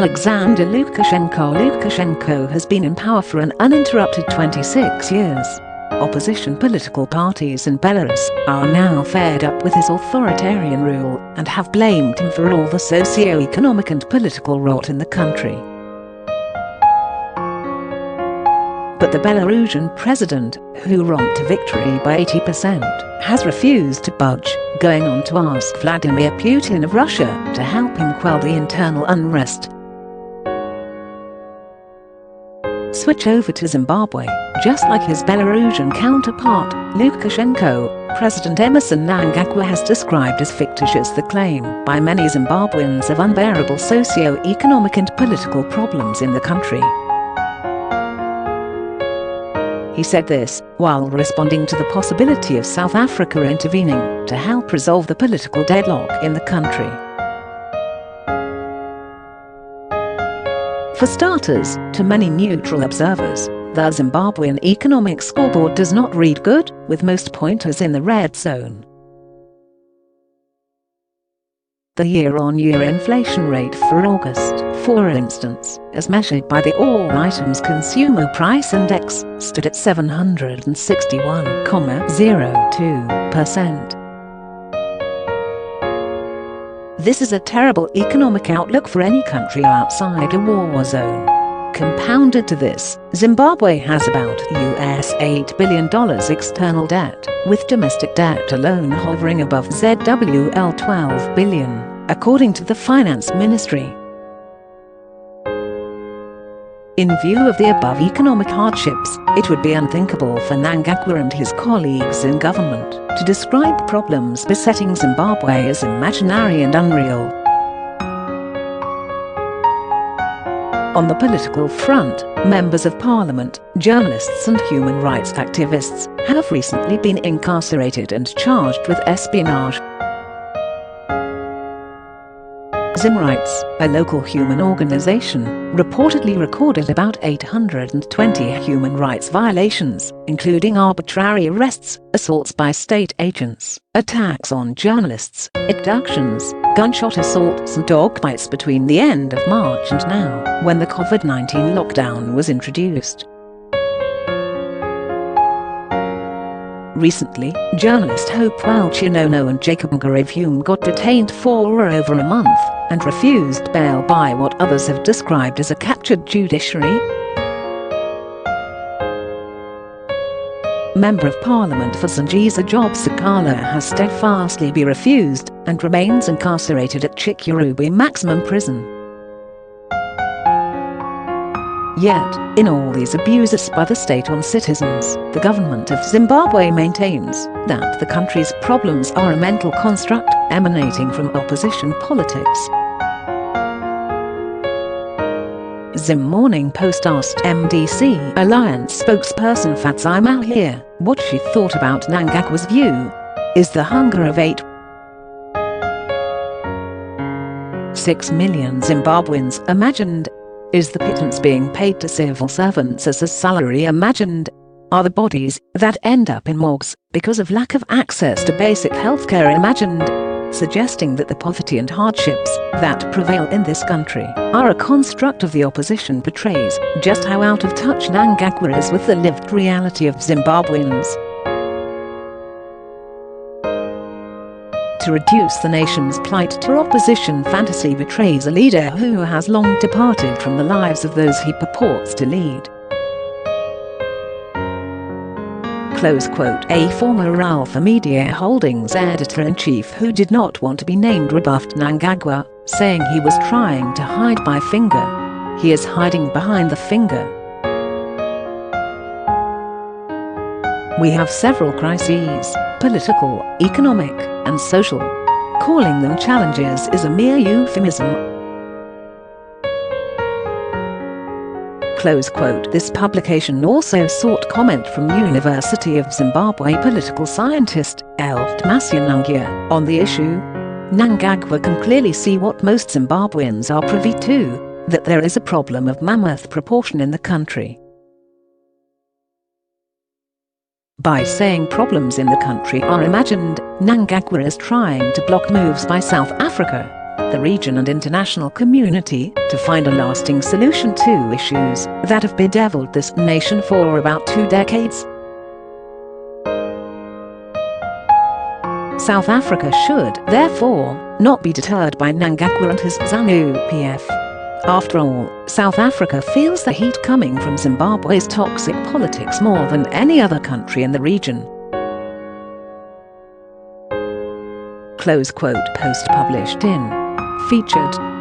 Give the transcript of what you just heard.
Alexander Lukashenko. Lukashenko has been in power for an uninterrupted 26 years. Opposition political parties in Belarus are now fed up with his authoritarian rule and have blamed him for all the socio-economic and political rot in the country. But the Belarusian president, who romped to victory by 80%, has refused to budge, going on to ask Vladimir Putin of Russia to help him quell the internal unrest. Switch over to Zimbabwe. Just like his Belarusian counterpart, Lukashenko, President Emmerson Mnangagwa has described as fictitious the claim by many Zimbabweans of unbearable socio-economic and political problems in the country. He said this while responding to the possibility of South Africa intervening to help resolve the political deadlock in the country. For starters, to many neutral observers, the Zimbabwean economic scoreboard does not read good, with most pointers in the red zone. The year-on-year inflation rate for August, for instance, as measured by the All Items Consumer Price Index, stood at 761.02%. This is a terrible economic outlook for any country outside a war zone. Compounded to this, Zimbabwe has about $8 billion external debt, with domestic debt alone hovering above ZWL 12 billion, according to the Finance Ministry. In view of the above economic hardships, it would be unthinkable for Mnangagwa and his colleagues in government to describe problems besetting Zimbabwe as imaginary and unreal. On the political front, members of parliament, journalists and human rights activists have recently been incarcerated and charged with espionage. Zim Rights, a local human organization, reportedly recorded about 820 human rights violations, including arbitrary arrests, assaults by state agents, attacks on journalists, abductions, gunshot assaults and dog bites between the end of March and now, when the COVID-19 lockdown was introduced. Recently, journalist Hope Chinono and Jacob Ngaravume got detained for over a month and refused bail by what others have described as a captured judiciary. Member of Parliament for Zengeza Job Sikhala has steadfastly been refused and remains incarcerated at Chikurubi Maximum Prison. Yet, in all these abuses by the state on citizens, the government of Zimbabwe maintains that the country's problems are a mental construct emanating from opposition politics. Zim Morning Post asked MDC Alliance spokesperson Fadzai Mahere what she thought about Mnangagwa's view. Is the hunger of 6 million Zimbabweans imagined? Is the pittance being paid to civil servants as a salary imagined? Are the bodies that end up in morgues because of lack of access to basic healthcare imagined? Suggesting that the poverty and hardships that prevail in this country are a construct of the opposition portrays just how out of touch Mnangagwa is with the lived reality of Zimbabweans. To reduce the nation's plight to opposition fantasy betrays a leader who has long departed from the lives of those he purports to lead. Close quote. A former Alpha Media Holdings editor-in-chief who did not want to be named rebuffed Mnangagwa, saying he was trying to hide my finger. He is hiding behind the finger. We have several crises, political, economic, and social. Calling them challenges is a mere euphemism. Close quote. This publication also sought comment from University of Zimbabwe political scientist Emmerson Mnangagwa on the issue. Mnangagwa can clearly see what most Zimbabweans are privy to, that there is a problem of mammoth proportion in the country. By saying problems in the country are imagined, Mnangagwa is trying to block moves by South Africa the region and international community to find a lasting solution to issues that have bedeviled this nation for about 2 decades. South Africa should, therefore, not be deterred by Mnangagwa and his ZANU-PF. After all, South Africa feels the heat coming from Zimbabwe's toxic politics more than any other country in the region. Close quote. Post published in Featured.